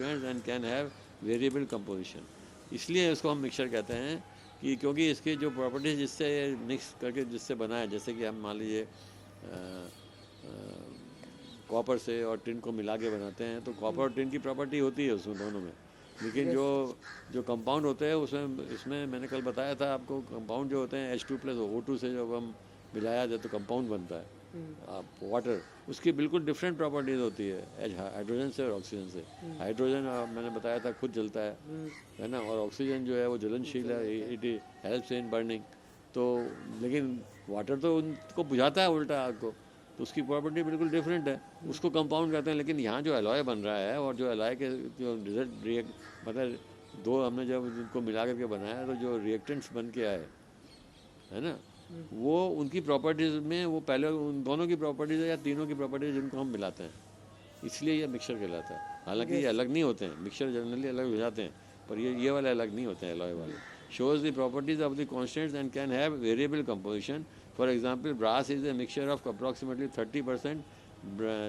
And can have variable composition. इसलिए इसको हम मिक्सचर कहते हैं कि क्योंकि इसकी जो प्रॉपर्टीज जिससे मिक्स करके जिससे बना है, जैसे कि हम मान लीजिए कॉपर से और टिन को मिला के बनाते हैं, तो कॉपर और टिन की प्रॉपर्टी होती है उसमें दोनों में, लेकिन जो जो कंपाउंड होते हैं उसमें इसमें मैंने कल बताया था आपको, कंपाउंड जो होते हैं H2+O2 से जब हम मिलाया जाए तो कंपाउंड बनता है आप वाटर, उसकी बिल्कुल डिफरेंट प्रॉपर्टीज होती है हाइड्रोजन से और ऑक्सीजन से। हाइड्रोजन मैंने बताया था खुद जलता है ना, और ऑक्सीजन जो है वो जलनशील है, इट हेल्प्स इन बर्निंग। तो लेकिन वाटर तो उनको बुझाता है उल्टा आग को, तो उसकी प्रॉपर्टी बिल्कुल डिफरेंट है, उसको कंपाउंड कहते हैं। लेकिन यहाँ जो एलॉय बन रहा है और जो एलॉय के जो रिजल्ट मतलब दो हमने जब उनको मिला करके बनाया तो जो रिएक्टेंट्स बन के आए है ना, वो उनकी प्रॉपर्टीज़ में वो पहले उन दोनों की प्रॉपर्टीज़ या तीनों की प्रॉपर्टीज़ जिनको हम मिलाते हैं, इसलिए ये मिक्सचर कहलाता है। हालांकि ये अलग नहीं होते हैं, मिक्सचर जनरली अलग हो जाते हैं, पर ये वाले अलग नहीं होते हैं एलॉय वाले। Shows the properties of the constants and can have variable composition. For example brass is a mixture of approximately 30%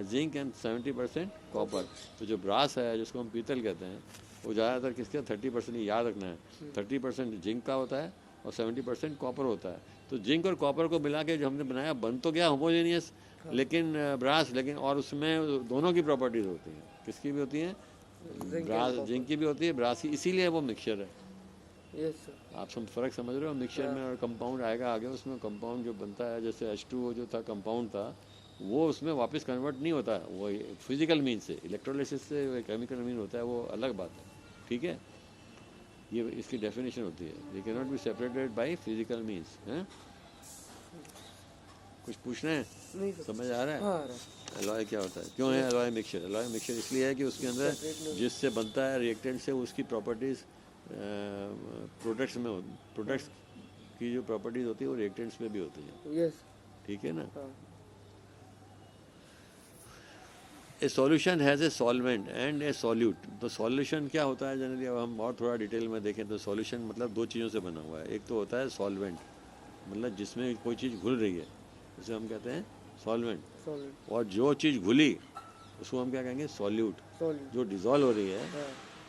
zinc and 70% copper. तो जो ब्रास है जिसको हम पीतल कहते हैं, वो ज़्यादातर किसका 30%, याद रखना है, 30% जिंक का होता है और 70% कॉपर होता है। तो जिंक और कॉपर को मिला के जो हमने बनाया बन तो गया होमोजेनियस, लेकिन ब्रास, लेकिन और उसमें दोनों की प्रॉपर्टीज होती हैं, किसकी भी होती हैं, ब्रास जिंक की भी होती है, ब्रास की, इसीलिए वो मिक्सचर है। आप सब फर्क समझ रहे हो मिक्सचर में और कंपाउंड आएगा आगे। उसमें कंपाउंड जो बनता है जैसे H2O जो था कंपाउंड था, वो उसमें वापस कन्वर्ट नहीं होता है, वो फिजिकल मीन से, इलेक्ट्रोलिसिस से केमिकल मीन होता है, वो अलग बात है, ठीक है। ये इसकी डेफिनेशन होती है, ये can not be separated by physical means. हैं कुछ पूछना है? समझ आ रहा है? एलॉय क्या होता है, क्यों है एलॉय मिक्सचर? एलॉय मिक्सचर इसलिए है कि उसके अंदर जिससे बनता है रिएक्टेंट से उसकी प्रॉपर्टीज़ प्रोडक्ट्स में प्रोडक्ट्स की जो प्रॉपर्टीज़ होती है वो रिएक्टेंट्स में भी होती है, ठीक है ना। ए solution has a solvent and A solute. तो सॉल्यूशन क्या होता है जनरली, अब हम और थोड़ा डिटेल में देखें तो सॉल्यूशन मतलब दो चीज़ों से बना हुआ है। एक तो होता है सॉल्वेंट, मतलब जिसमें कोई चीज़ घुल रही है, उसे हम कहते हैं सॉल्वेंट, और जो चीज़ घुली उसको हम क्या कहेंगे, सॉल्यूट। जो डिज़ोल्व हो रही है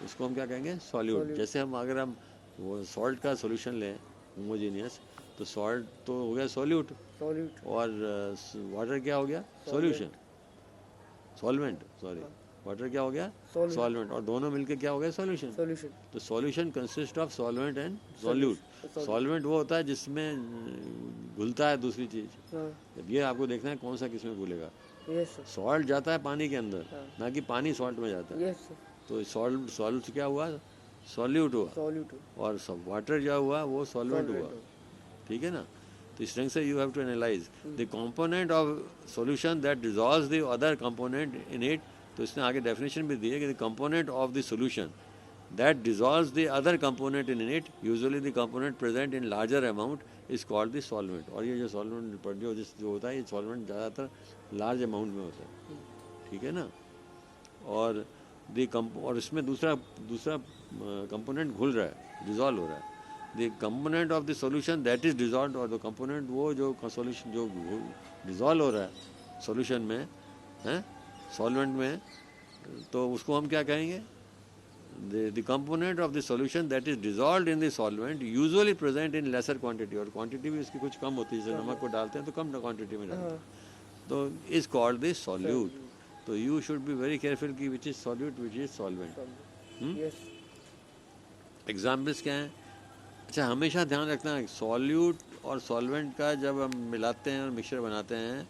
उसको हम क्या कहेंगे, सॉल्यूट। जैसे हम अगर हम वो सॉल्ट का सॉल्यूशन लें होमोजीनियस, तो सॉल्ट तो हो गया सॉल्यूट, और वाटर क्या हो गया, सॉल्यूशन, सॉल्वेंट, सॉरी, वाटर क्या हो गया, सॉल्वेंट, और दोनों मिलके क्या हो गया, सॉल्यूशन। तो solution consist of solvent and solute. Solvent वो होता है जिसमें घुलता है दूसरी चीज़। अब ये आपको देखना है कौन सा किसमें घुलेगा। सॉल्ट जाता है पानी के अंदर, ना कि पानी सॉल्ट में जाता है। तो सॉल्ट क्या हुआ, सॉल्यूट हुआ, और वाटर जो हुआ वो सॉल्वेंट हुआ, ठीक है ना। तो इस तरह से you have to analyse the component of solution that dissolves the other component in it. तो इसने आगे डेफिनेशन भी दी है कि the component of the solution that dissolves the other component in it, usually the component present in larger amount is called the solvent. और ये जो सॉल्वेंट जो होता है, ये सॉल्वेंट ज़्यादातर लार्ज अमाउंट में होता है, ठीक है ना। और और इसमें दूसरा कंपोनेंट घुल रहा है, डिजॉल्व हो रहा है। The component of the solution that is dissolve, और द कंपोनेंट वो जो सॉल्यूशन जो डिजॉल्व हो रहा है सॉल्यूशन में, है सॉल्वेंट में, तो उसको हम क्या कहेंगे, the component of the solution that is dissolve in the solvent usually present in laser quantity, और क्वांटिटी भी इसकी कुछ कम होती है, जैसे नमक को डालते हैं तो कम क्वांटिटी में डालते हैं, तो इज कॉल्ड द सॉल्यूट। तो you should be very careful कि which is solute which is solvent. Examples क्या हैं, अच्छा हमेशा ध्यान रखना है सॉल्यूट और सॉल्वेंट का जब हम मिलाते हैं और मिक्सचर बनाते हैं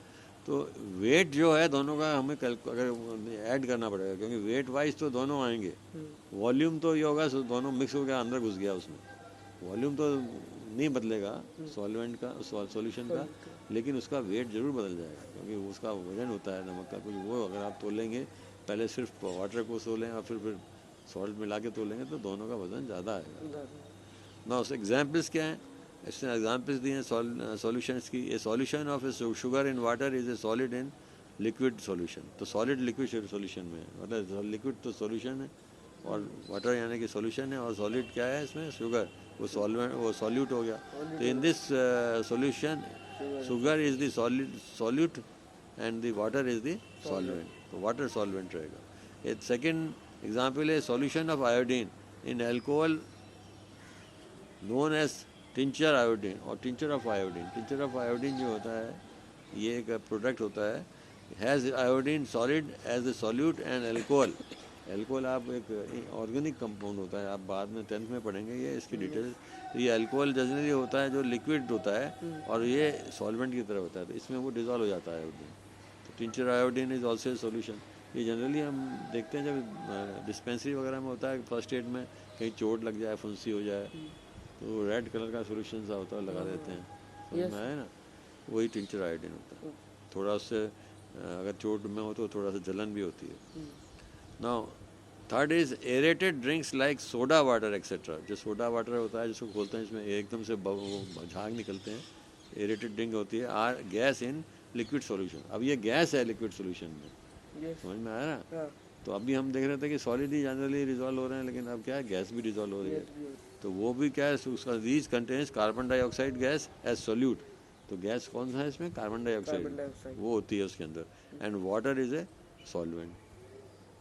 तो वेट जो है दोनों का हमें अगर ऐड करना पड़ेगा, क्योंकि वेट वाइज तो दोनों आएंगे। वॉल्यूम तो ये होगा दोनों मिक्स हो गया, अंदर घुस गया उसमें, वॉल्यूम तो नहीं बदलेगा सॉल्वेंट का, सॉल्यूशन का, लेकिन उसका वेट ज़रूर बदल जाएगा, क्योंकि उसका वजन होता है नमक का कुछ, वो अगर आप तोलेंगे पहले सिर्फ वाटर को तोलें और फिर सॉल्ट मिला के तोलेंगे तो दोनों का वजन ज़्यादा आएगा ना। उस एग्जाम्पल्स क्या हैं, इसने एग्जाम्पल्स दिए हैं सॉल्यूशंस की। ए solution of A sugar in water is a solid in liquid solution. तो सॉलिड लिक्विड सॉल्यूशन में, मतलब लिक्विड तो सॉल्यूशन है और वाटर यानी कि सॉल्यूशन है, और सॉलिड क्या है इसमें, शुगर, वो सॉल्वेंट, वो सॉल्यूट हो गया। तो in this solution sugar is the solute and the water is the solvent, तो वाटर सॉल्वेंट रहेगा। सेकेंड एग्जाम्पल है solution of iodine in alcohol known as tincture iodine और टिंचर ऑफ आयोडीन। टिंचर of आयोडीन जो होता है ये एक प्रोडक्ट होता है, has iodine solid as a solute and alcohol. Alcohol आप एक ऑर्गेनिक कंपाउंड होता है, आप बाद में 10th में पढ़ेंगे ये इसकी डिटेल। ये अल्कोहल जनरली होता है जो लिक्विड होता है और ये सॉल्वेंट की तरह होता है, तो इसमें वो डिजॉल्व हो जाता है आयोडीन। तो tincture iodine is also a solution. ये जनरली हम देखते हैं जब डिस्पेंसरी वगैरह में होता है, फर्स्ट एड में कहीं चोट लग जाए, फुंसी हो जाए, तो रेड कलर का सोल्यूशन सा होता है लगा देते हैं, समझ में आया ना, वही टिंचर आयोडीन होता है। थोड़ा उससे अगर चोट में हो तो थोड़ा सा जलन भी होती है। Now third is aerated drinks like soda water etcetera. जो सोडा वाटर होता है जिसको खोलते हैं इसमें एकदम से झाग निकलते हैं, एरेटेड ड्रिंक होती है, are gas in liquid solution. अब ये गैस है लिक्विड सॉल्यूशन में, समझ में आया ना। तो अभी हम देख रहे थे कि सॉलिड ही जनरली रिजॉल्व हो रहे हैं, लेकिन अब क्या है गैस भी रिजॉल्व हो रही है। तो वो भी क्या है, उसका these contains carbon dioxide gas as solute. तो गैस कौन सा है इसमें, कार्बन डाइऑक्साइड वो होती है उसके अंदर, and water is a solvent.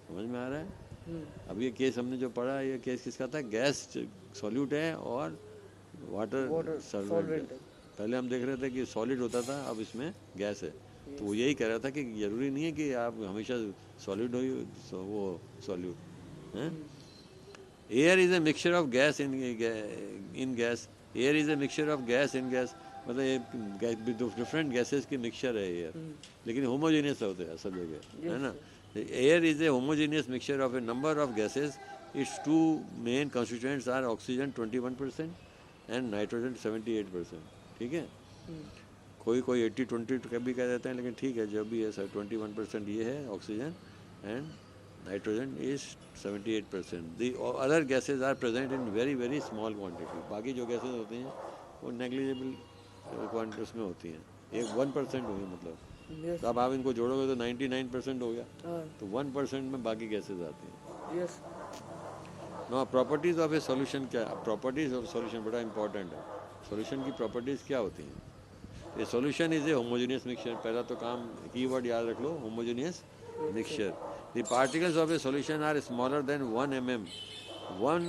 समझ में आ रहा है। अब ये केस हमने जो पढ़ा, ये केस किसका था, गैस सॉल्यूट है और वाटर सॉल्वेंट है। पहले हम देख रहे थे कि सॉलिड होता था, अब इसमें गैस है। तो वो यही कह रहा था कि जरूरी नहीं है कि आप हमेशा सॉलिड हो वो सॉल्यूट है। Air is a mixture of gas in gas. Air is a mixture of gas in gas, मतलब ये डिफरेंट गैसेस की मिक्सचर है एयर, लेकिन होमोजेनियस होते हैं सब जगह, है ना। Air is a homogeneous mixture of a number of gases. Its two main constituents are oxygen 21% and nitrogen 78%। ठीक है, कोई कोई 80-20 भी कह देते हैं, लेकिन ठीक है जब भी है सर 21% ये है oxygen and nitrogen is 78%। The other gases are present in very very small quantity. बाकी जो गैसेज होती हैं वो नेग्लिजिबल क्वान्टिटी उसमें होती हैं, एक 1% हुई मतलब। तो अब आप इनको जोड़ोगे तो 99% हो गया, तो 1% में बाकी गैसेज आती हैं। Know properties of a solution क्या है, प्रॉपर्टीज ऑफ सॉल्यूशन बड़ा इंपॉर्टेंट है। सॉल्यूशन की प्रॉपर्टीज क्या होती हैं। A solution is a homogeneous mixture. पहला तो काम कीवर्ड याद रख लो, homogeneous mixture. The particles of a solution are smaller than 1 mm, 1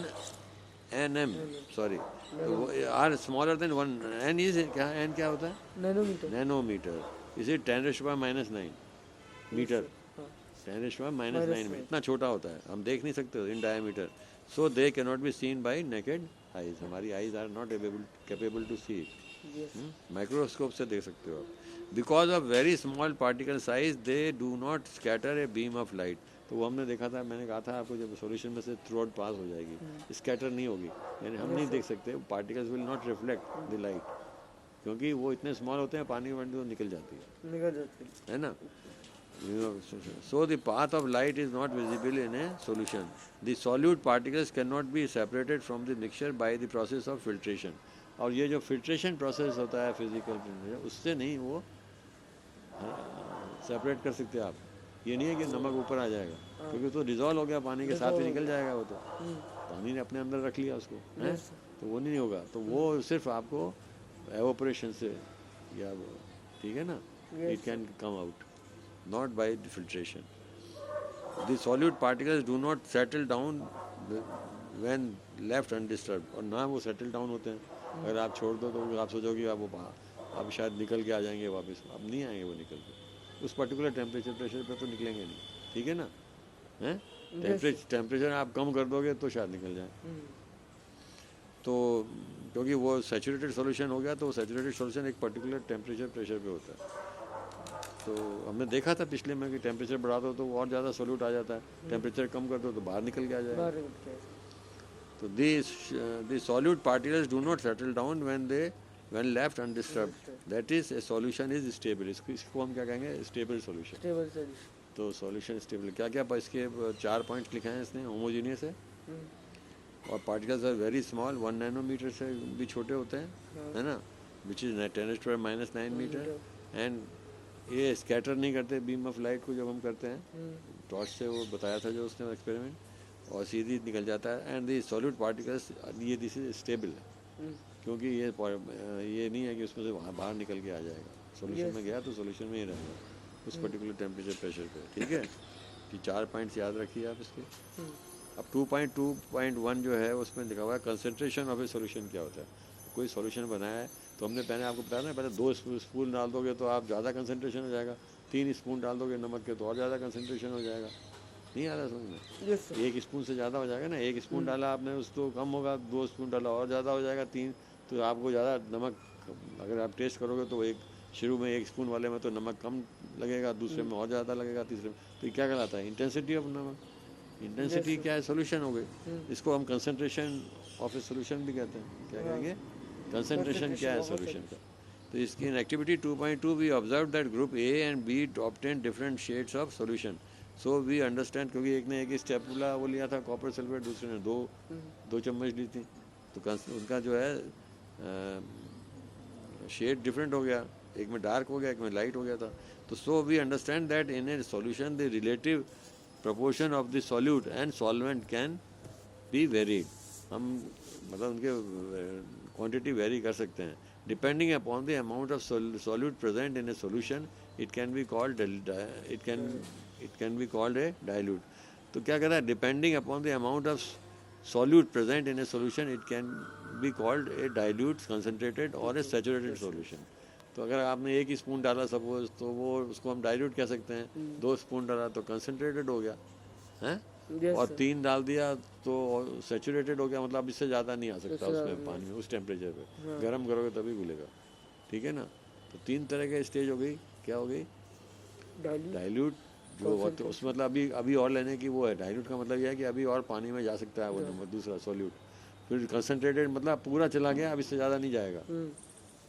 nm sorry, are smaller than 1 n is क्या, n क्या होता है, नैनोमीटर। इसे 10⁻⁹ मीटर, 10⁻⁹ में इतना छोटा होता है, हम देख नहीं सकते in diameter. So they can not be seen by naked eyes. हमारी eyes are not capable to see it. Microscope से देख सकते हो आप। Because of very small particle size they do not scatter a beam of light. तो वो हमने देखा था, मैंने कहा था आपको, जब सॉल्यूशन में से थ्रू आउट पास हो जाएगी, स्कैटर नहीं होगी, यानी हम नहीं देख सकते, particles will not reflect the light, क्योंकि वो इतने स्मॉल होते हैं, पानी वानी तो निकल जाती है ना। So the path of light is not visible in a solution. The solute particles cannot be separated from the mixture by the process of filtration. और ये जो फिल्ट्रेशन प्रोसेस होता है फिजिकल, उससे नहीं वो सेपरेट कर सकते आप। ये नहीं है कि नमक ऊपर आ जाएगा, क्योंकि तो डिजॉल्व हो गया, पानी के साथ ही निकल जाएगा वो, तो पानी ने अपने अंदर रख लिया उसको, है तो वो नहीं होगा। तो वो सिर्फ आपको एवोपरेशन से या, ठीक है ना, it can come out, not by the filtration. The solute particles do not settle down when left undisturbed, और ना वो सेटल डाउन होते हैं। अगर आप छोड़ दो तो आप सोचोगे आप वो अब शायद निकल के आ जाएंगे वापस, अब नहीं आएंगे वो निकल के, उस पर्टिकुलर टेम्परेचर प्रेशर पे तो निकलेंगे नहीं, ठीक है ना, हैं। टेम्परेचर आप कम कर दोगे तो शायद निकल जाए। तो क्योंकि वो सैचुरेटेड सॉल्यूशन हो गया, तो सैचुरेटेड सॉल्यूशन एक पर्टिकुलर टेम्परेचर प्रेशर पे होता है। तो हमने देखा था पिछले में कि टेम्परेचर बढ़ा दो तो और ज़्यादा सोल्यूट आ जाता है, टेम्परेचर कम कर दो तो बाहर निकल के आ जाएगा। तो the solute particles do not settle down when left undisturbed, that is a solution is stable. इसको हम क्या कहेंगे, स्टेबल सॉल्यूशन। तो सॉल्यूशन स्टेबल क्या क्या, इसके 4 पॉइंट्स लिखे हैं इसने। होमोजीनियस है, और particles are very small, 1 nanometre से भी छोटे होते हैं, है ना, विच इज 10⁻⁹ मीटर। एंड ये स्कैटर नहीं करते बीम ऑफ लाइट को, जब हम करते हैं टॉर्च से, वो बताया था जो उसने एक्सपेरिमेंट, और सीधी निकल जाता है। एंड दी सॉल्यूट पार्टिकल्स, ये दिस इज स्टेबल है, क्योंकि ये नहीं है कि उसमें से वहाँ बाहर निकल के आ जाएगा, सॉल्यूशन में गया तो सॉल्यूशन में ही रहेगा उस पर्टिकुलर टेम्परेचर प्रेशर पे, ठीक है। कि 4 पॉइंट्स याद रखिए आप इसके। अब 2.2.1 जो है उसमें लिखा हुआ है कंसंट्रेशन ऑफ ए सॉल्यूशन क्या होता है। कोई सॉल्यूशन बनाया है तो हमने पहले आपको बताया ना, पहले 2 स्पून डाल दोगे तो आप ज़्यादा कंसंट्रेशन हो जाएगा, 3 स्पून डाल दोगे नमक के तो और ज़्यादा कंसंट्रेशन हो जाएगा। नहीं आ रहा समझ में? Yes sir. 1 स्पून से ज़्यादा हो जाएगा ना, 1 स्पून डाला आपने उस तो कम होगा, 2 स्पून डाला और ज़्यादा हो जाएगा, 3 तो आपको ज़्यादा नमक, अगर आप टेस्ट करोगे तो एक शुरू में 1 स्पून वाले में तो नमक कम लगेगा, दूसरे में और ज़्यादा लगेगा, तीसरे में तो ये क्या कहलाता है? इंटेंसिटी ऑफ नमक। इंटेंसिटी क्या है? सोल्यूशन हो गई। इसको हम कंसंट्रेशन ऑफ ए सोल्यूशन भी कहते हैं। क्या कहेंगे? कंसंट्रेशन क्या है सोल्यूशन का। तो इसकी in activity 2.2 we observe that group A and B obtain different shades of solution. So we understand, क्योंकि एक ने एक स्टेपुला वो लिया था कॉपर सल्फेट, दूसरे ने दो चम्मच ली थी, तो उनका जो है शेड डिफरेंट हो गया, एक में डार्क हो गया, एक में लाइट हो गया था। तो so we understand that in a solution the relative proportion of the solute and solvent can be varied। हम मतलब उनके क्वांटिटी वेरी कर सकते हैं depending upon the amount of solute present in a solution. It can be called a dilute. तो क्या कहता है? Depending upon the amount of solute present in a solution it can be called a dilute, concentrated और ए saturated solution. तो अगर आपने 1 spoon डाला suppose, तो वो उसको हम डाइल्यूट कह सकते हैं। 2 स्पून डाला तो कंसनट्रेटेड हो गया है, और 3 डाल दिया तो सैचुरेटेड हो गया, मतलब इससे ज़्यादा नहीं आ सकता उसमें पानी में, उस टेम्परेचर पे गर्म करोगे तभी घुलेगा। ठीक है ना? तो 3 तरह के स्टेज हो गई। क्या हो गई? डाइल्यूट जो होते उसमें मतलब अभी और लेने की वो है। डाइल्यूट का मतलब यह है कि अभी और पानी में जा सकता है वो नंबर, दूसरा सॉल्यूट। फिर कंसनट्रेटेड मतलब पूरा चला गया, अब इससे ज़्यादा नहीं जाएगा।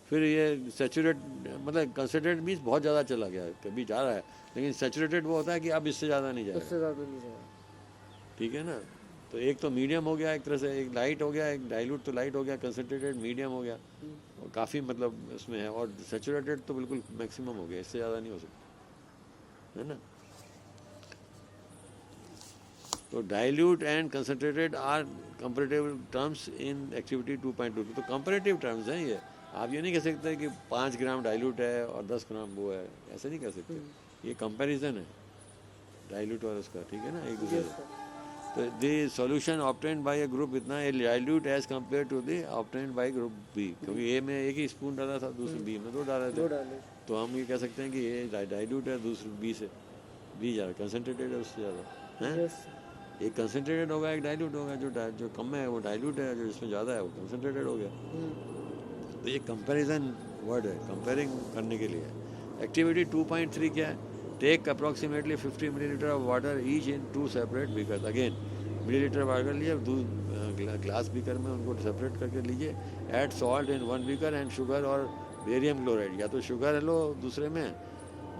फिर ये सैचुरेट मतलब कंसनट्रेटेड मीन्स बहुत ज़्यादा चला गया है, कभी जा रहा है, लेकिन सैचुरेटेड वो होता है कि अब इससे ज़्यादा नहीं जाएगा। ठीक है ना? तो एक तो मीडियम हो गया एक तरह से, एक लाइट हो गया, एक डाइल्यूट तो लाइट हो गया, कंसनट्रेटेड मीडियम हो गया, और काफ़ी मतलब उसमें है, और सैचुरेटेड तो बिल्कुल मैक्सिमम हो गया, इससे ज़्यादा नहीं हो सकता, है ना? तो dilute and concentrated are comparative terms in activity 2.2। तो कंपैरेटिव टर्म्स हैं ये। आप ये नहीं कह सकते कि 5 ग्राम डाइल्यूट है और 10 ग्राम वो है, ऐसे नहीं कह सकते। ये कंपैरिजन है डाइल्यूट और उसका, ठीक है ना, एक दूसरे से। तो the solution obtained by A group इतना है dilute as compare to the obtained by group B, क्योंकि ए में 1 ही स्पून डाला था, दूसरे बी में 2 डाले थे, तो हम ये कह सकते हैं कि ये डाइल्यूट है दूसरे बी से, बी ज़्यादा कंसनट्रेटेड है उससे ज़्यादा है। एक कंसनट्रेटेड होगा, एक डाइल्यूट होगा, जो कम है वो डाइल्यूट है, जो जिसमें ज़्यादा है वो कंसनट्रेटेड हो गया। तो ये कंपैरिजन वर्ड है, कंपेयरिंग करने के लिए। एक्टिविटी 2.3 क्या है? Take approximately 50 millilitre of water each in 2 separate beaker. Again millilitre water लिए ग्लास बीकर में उनको सेपरेट करके लीजिए। Add salt in 1 beaker and sugar और बेरियम क्लोराइड, या तो शुगर लो दूसरे में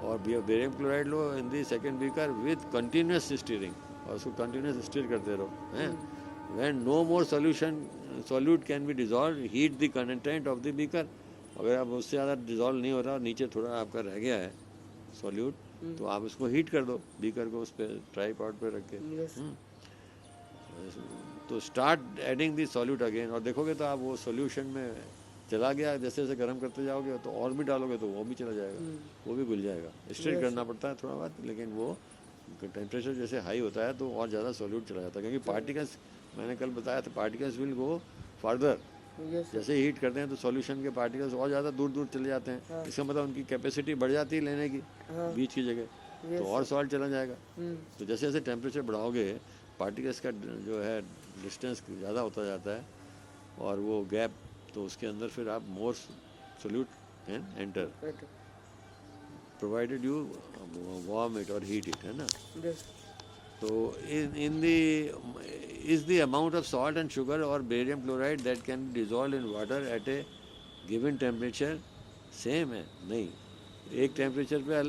और बेरियम क्लोराइड लो in the second beaker with continuous stirring, और उसको कंटिन्यूस स्टीर करते रहो हैं। When no more solute can be dissolve, heat the content of the beaker. अगर अब उससे ज़्यादा डिजॉल्व नहीं हो रहा और नीचे थोड़ा आपका रह गया है सॉल्यूट, तो आप उसको हीट कर दो बीकर को, उस पर ट्राईपॉड पे रख के। तो स्टार्ट एडिंग दी सॉल्यूट अगेन, और देखोगे तो आप वो सॉल्यूशन में चला गया, जैसे जैसे गर्म करते जाओगे तो और भी डालोगे तो वो भी चला जाएगा, वो भी घुल जाएगा। स्टिर करना पड़ता है थोड़ा बहुत, लेकिन वो टेम्परेचर जैसे हाई होता है तो और ज़्यादा सॉल्यूट चला जाता है, क्योंकि पार्टिकल्स, मैंने कल बताया था, पार्टिकल्स विल गो फर्दर। जैसे हीट करते हैं तो सॉल्यूशन के पार्टिकल्स और ज़्यादा दूर दूर चले जाते हैं। इसका मतलब उनकी कैपेसिटी बढ़ जाती है लेने की बीच की जगह, तो और सॉल्ट चला जाएगा। तो जैसे जैसे टेम्परेचर बढ़ाओगे पार्टिकल्स का जो है डिस्टेंस ज़्यादा होता जाता है, और वो गैप, तो उसके अंदर फिर आप मोर solute can enter, provided you warm it और हीट इट, है ना। तो in the is the amount of salt and sugar or barium chloride that can be dissolved in water at a given temperature same है? नहीं, एक temperature पे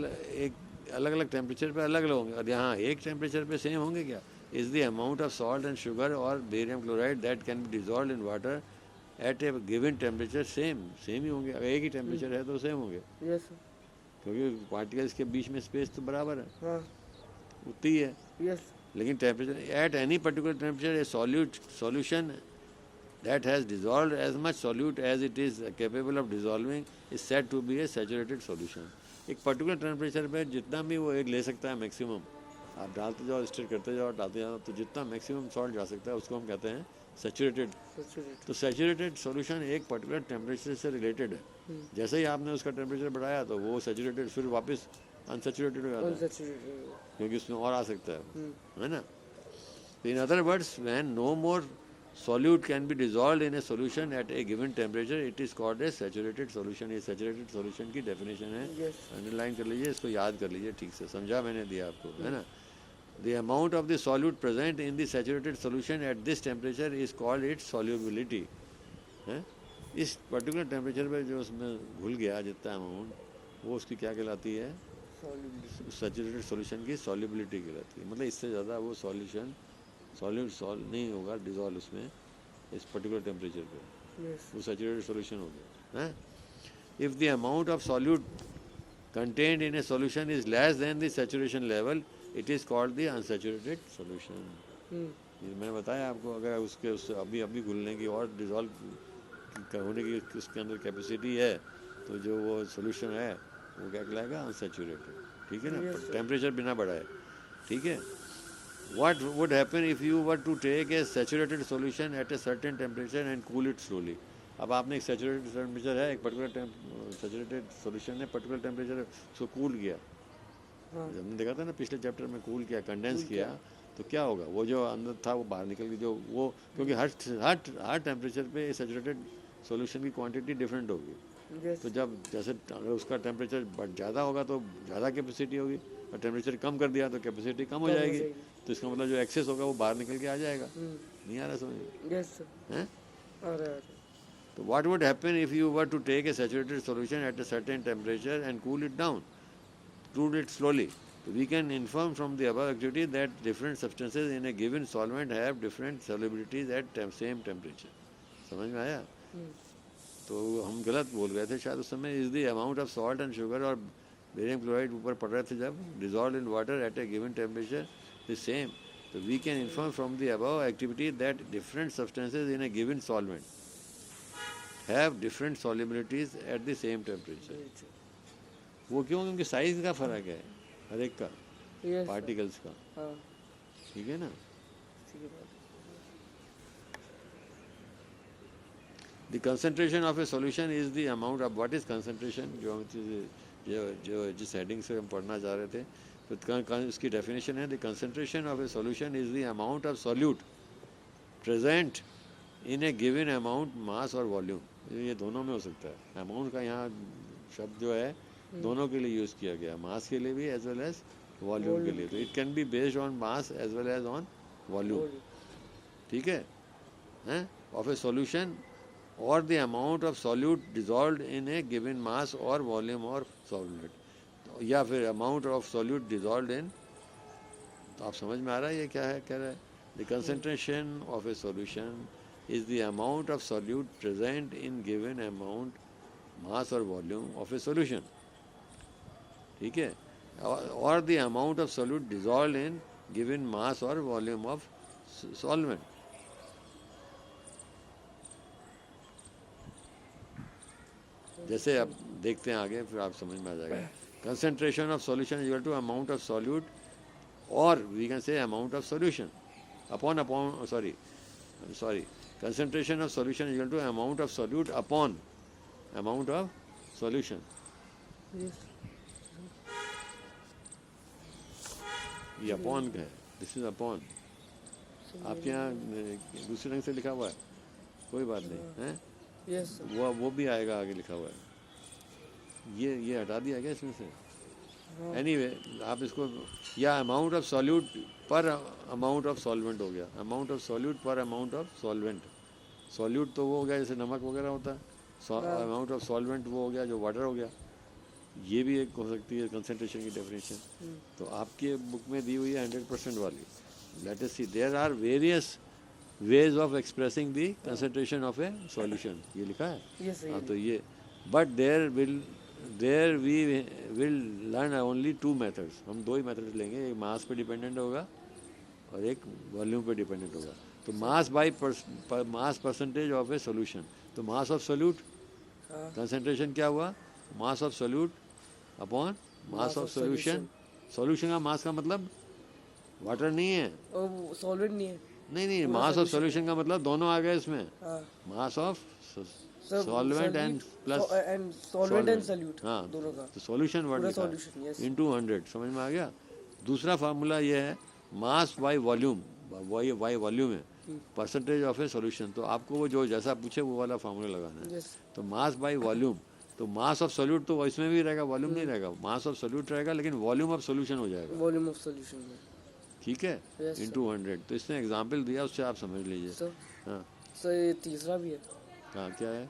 एक अलग अलग टेम्परेचर पे अलग अलग होंगे, और यहाँ एक टेम्परेचर पे सेम होंगे क्या? Is the amount of salt and sugar और barium chloride that can be dissolve in water at a given temperature same ही होंगे। अगर एक ही टेम्परेचर है तो सेम होंगे, क्योंकि पार्टिकल्स के बीच में स्पेस तो बराबर है, उतनी है। लेकिन temperature at any particular temperature A solution that has dissolved as much solute as it is capable of dissolving is said to be a saturated solution। एक पर्टिकुलर टेम्परेचर पे जितना भी वो एक ले सकता है मैक्सिमम, आप डालते जाओ, स्टिर करते जाओ, डालते जाओ, तो जितना मैक्सिमम सॉल्ट जा सकता है उसको हम कहते हैं सैचुरेटेड। सैचुरेट। तो सैचुरेटेड सॉल्यूशन एक पर्टिकुलर टेम्परेचर से रिलेटेड है। जैसे ही आपने उसका टेम्परेचर बढ़ाया तो वो सैचुरेटेड फिर वापस अनसैचुरेटेड हो जाता है, अनसैचुरेटेड। क्योंकि उसमें और आ सकता है ना। तो in other words, when no more solute can be dissolved in a solution at a given temperature, it is called a saturated solution। ये saturated solution की definition है, यस। अंडरलाइन कर लीजिए, इसको याद कर लीजिए ठीक से, समझा मैंने दिया आपको, है ना। The amount of the solute present in the saturated solution at this temperature is called its solubility। है, इस पर्टिकुलर टेम्परेचर पे जो उसमें घुल गया जितना अमाउंट, वो उसकी क्या कहलाती है, सैचुरेटेड सॉल्यूशन की सॉल्युबिलिटी कहलाती है। मतलब इससे ज़्यादा वो सॉल्यूशन सॉल्व नहीं होगा, डिजॉल्व उसमें इस पर्टिकुलर टेम्परेचर पे, वो सैचुरेटेड सॉल्यूशन हो गया है। If the amount of solute contained in a solution is less than the saturation level, it is called the unsaturated solution. मैंने बताया आपको, अगर उसके अभी अभी घुलने की और डिजॉल्व होने की उसके अंदर कैपेसिटी है, तो जो वो सॉल्यूशन है वो क्या कहलाएगा, अनसैचुरेटेड। ठीक है ना, टेम्परेचर बिना बढ़ाए। ठीक है। What would happen if you were to take a saturated solution at a certain temperature and cool it slowly? अब आपने एक सैचुरेटेड टेम्परेचर है, एक पर्टिकुलर सैचुरेटेड सॉल्यूशन है, पर्टिकुलर टेम्परेचर उसको कूल किया। हमने देखा था ना पिछले चैप्टर में, कूल किया, कंडेंस किया, तो क्या होगा, वो जो अंदर था वो बाहर निकल गया, जो वो, क्योंकि हर टेम्परेचर पे सैचुरेटेड सॉल्यूशन की क्वांटिटी डिफरेंट होगी। तो जब जैसे अगर उसका टेम्परेचर ज़्यादा होगा तो ज़्यादा कैपेसिटी होगी, और टेम्परेचर कम कर दिया तो कैपेसिटी कम हो जाएगी। तो इसका मतलब जो एक्सेस होगा वो बाहर निकल के आ जाएगा। नहीं आ रहा समझ? यस हैं? सर। तो what would happen if you were to take a saturated solution at a certain temperature and cool it down, cool it slowly? We can infer from the above activity that different substances in a given solvent have different solubilities at same temperature। समझ में आया? तो हम गलत बोल गए थे शायद उस समय। Is the amount of salt and sugar और बेरियम क्लोराइड ऊपर पड़ रहे थे जब, dissolve in water at a given temperature the same. तो we can inform from the above activity that different substances in a given solvent have different solubilities at the same temperature. वो क्यों? क्योंकि size का फर्क है हर एक का, particles का। ठीक है ना। The concentration of a solution is the amount of, what is concentration, जो जिस हेडिंग से हम पढ़ना चाह रहे थे, तो उसकी डेफिनेशन है, the concentration of a solution is the amount of solute present in a given amount, mass और volume। ये दोनों में हो सकता है। अमाउंट का यहाँ शब्द जो है दोनों के लिए यूज़ किया गया, मास के लिए भी एज वेल एज वॉल्यूम के लिए। तो it can be based on mass as well as on volume. ठीक है, of a solution or the amount of solute dissolved in a given mass or volume or solvent, या फिर amount of solute dissolved in, तो आप समझ में आ रहा है ये क्या है, कह रहा है, the concentration of a solution is the amount of solute present in given amount, mass or volume of a solution। ठीक है, or the amount of solute dissolved in given mass or volume of solvent। जैसे आप देखते हैं आगे, फिर आप समझ में आ जाएगा। Concentration of solution equal to amount of solute, और we can say amount of solution upon concentration of solution equal to amount of solute upon amount of solution. ये अपॉन का है, दिस इज अपॉन। आपके यहाँ दूसरे रंग से लिखा हुआ है, कोई बात नहीं है, वो भी आएगा आगे लिखा हुआ है। ये हटा दिया गया इसमें से। एनीवे, आप इसको, या अमाउंट ऑफ सॉल्यूट पर अमाउंट ऑफ सॉल्वेंट हो गया, अमाउंट ऑफ सॉल्यूट पर अमाउंट ऑफ सॉल्वेंट। सॉल्यूट तो वो हो गया जैसे नमक वगैरह होता है, अमाउंट ऑफ सॉल्वेंट वो हो गया जो वाटर हो गया। ये भी एक हो सकती है कंसंट्रेशन की डेफिनेशन। तो आपके बुक में दी हुई है 100% वाली। Let us see, there are various ways of expressing the concentration of a solution, ये लिखा है। हाँ, तो ये, but there we will learn only two methods। हम दो ही मेथड्स लेंगे, एक मास पे डिपेंडेंट होगा और एक वॉल्यूम पे डिपेंडेंट होगा। तो mass by mass percentage of a solution. तो मास ऑफ सोल्यूट कंसंट्रेशन क्या हुआ, मास of solute upon mass of solution. Solution का मास का मतलब वाटर नहीं है, और सॉल्वेंट नहीं है। नहीं नहीं, पूरा मास ऑफ solution सॉल्यूशन का मतलब दोनों आ गए इसमें, हाँ मास ऑफ सब solvent and plus and solvent and solute हाँ, दोनों का तो सॉल्यूशन वर्ड पूरा लिखा है सॉल्यूशन। यस इंटू 100, समझ में आ गया। दूसरा फार्मूला ये है mass by volume, by volume है परसेंटेज ऑफ ए सॉल्यूशन। तो आपको वो जो जैसा पूछे वो वाला फार्मूला लगाना है। यस तो मास बाई वॉल्यूम, तो मास ऑफ सोल्यूट तो इसमें भी रहेगा, वॉल्यूम नहीं रहेगा, मास ऑफ सोल्यूट रहेगा लेकिन वॉल्यूम ऑफ सोल्यूशन हो जाएगा, वॉल्यूम ऑफ सॉल्यूशन में। ठीक है, Yes, इंटू 100। तो इसने एग्जाम्पल दिया, उससे आप समझ लीजिए। सर हाँ सर ये तीसरा भी है हाँ, क्या है,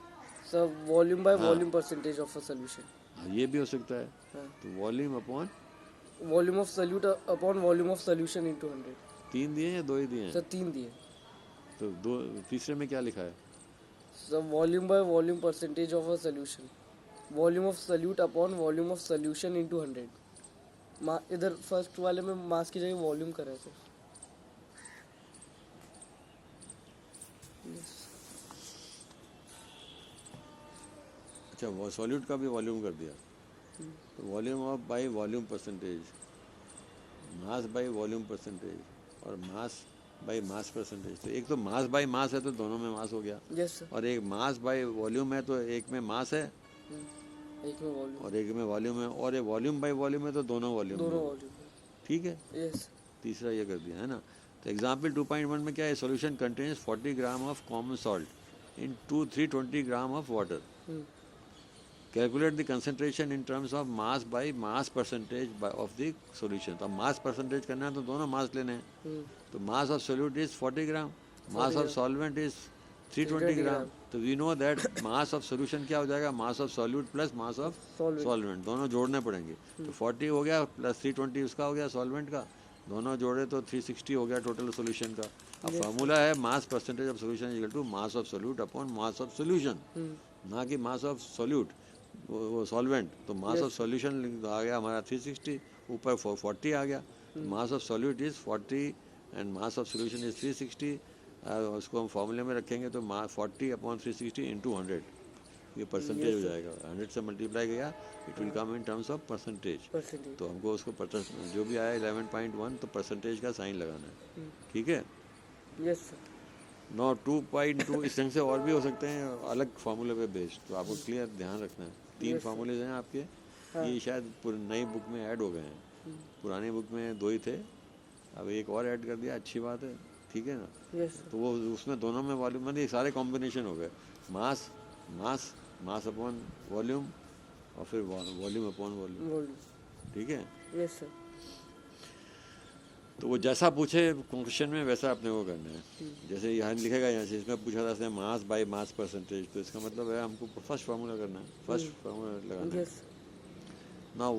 सर, वॉल्यूम बाय हाँ volume percentage of a solution. हाँ, ये भी हो सकता है। हाँ तो volume upon, volume of solute upon volume of solution into 100। 3 दिए या 2 ही दिए सर हैं? 3 दिए। तो दो, तीसरे में क्या लिखा है? Sir volume by volume percentage of a solution, volume of solute upon volume of solution into 100। इधर फर्स्ट वाले में मास की जगह वॉल्यूम कर रहे थे। अच्छा, वो सॉल्यूट का भी वॉल्यूम कर दिया। तो volume of by volume percentage, mass by volume percentage और मास बाई मास परसेंटेज। तो एक तो मास बाई मास है तो दोनों में मास हो गया, यस सर। और एक मास बाई वॉल्यूम है तो एक में मास है एक में वॉल्यूम, और एक में वॉल्यूम है, और ये वॉल्यूम बाई वॉल्यूम है तो दोनों वॉल्यूम दोनों में। वॉल्यूम। ठीक है, यस तीसरा ये कर दिया है ना। तो एग्जाम्पल 2.1 में क्या है, solution contains 40 gram of common salt in 320 gram of water. Calculate the concentration in terms of mass by mass percentage of the solution. तो मास परसेंटेज करना है तो दोनों मास लेने हैं। तो mass of solute is 40 gram, mass of solvent is 320 gram. तो we know that mass of solution क्या हो जाएगा, mass of solute plus mass of solvent, दोनों जोड़ने पड़ेंगे। तो 40 हो गया प्लस 320 उसका हो गया सॉल्वेंट का, दोनों जोड़े तो 360 हो गया टोटल सॉल्यूशन का। अब फार्मूला है mass percentage of solution equal to mass of solute upon mass of solution, ना कि मास ऑफ सोल्यूट वो सॉल्वेंट। तो मास ऑफ सॉल्यूशन आ गया हमारा 360, ऊपर 40 आ गया। मास of solute is 40 and mass of solution is 360। उसको हम फॉर्मूले में रखेंगे तो 40 अपॉन 360 इंटू 100, ये परसेंटेज हो जाएगा। 100 से मल्टीप्लाई किया, it will come in terms of percentage. तो हमको उसको जो भी आया 11.1 तो परसेंटेज का साइन लगाना है, ठीक है। Yes sir. 2.2 इस ढंग से और भी हो सकते हैं अलग फार्मूले पे बेस्ड, तो आपको क्लियर ध्यान रखना है। 3 फार्मूले हैं आपके, ये शायद नई बुक में ऐड हो गए हैं, पुरानी बुक में 2 ही थे, अब एक और ऐड कर दिया, अच्छी बात है, ठीक है ना। यस तो वो उसमें दोनों में वॉल्यूम, मतलब ये सारे कॉम्बिनेशन हो गए, मास मास मास अपॉन वॉल्यूम और फिर वॉल्यूम अपॉन वॉल्यूम, ठीक है। Yes sir. तो वो जैसा पूछे क्वेश्चन में वैसा अपने को करना है। जैसे यहाँ लिखेगा, यहाँ से इसमें पूछा था मास बाई मास परसेंटेज, तो इसका मतलब है हमको फर्स्ट फार्मूला करना है, फर्स्ट फार्मूला लगाना है। Yes now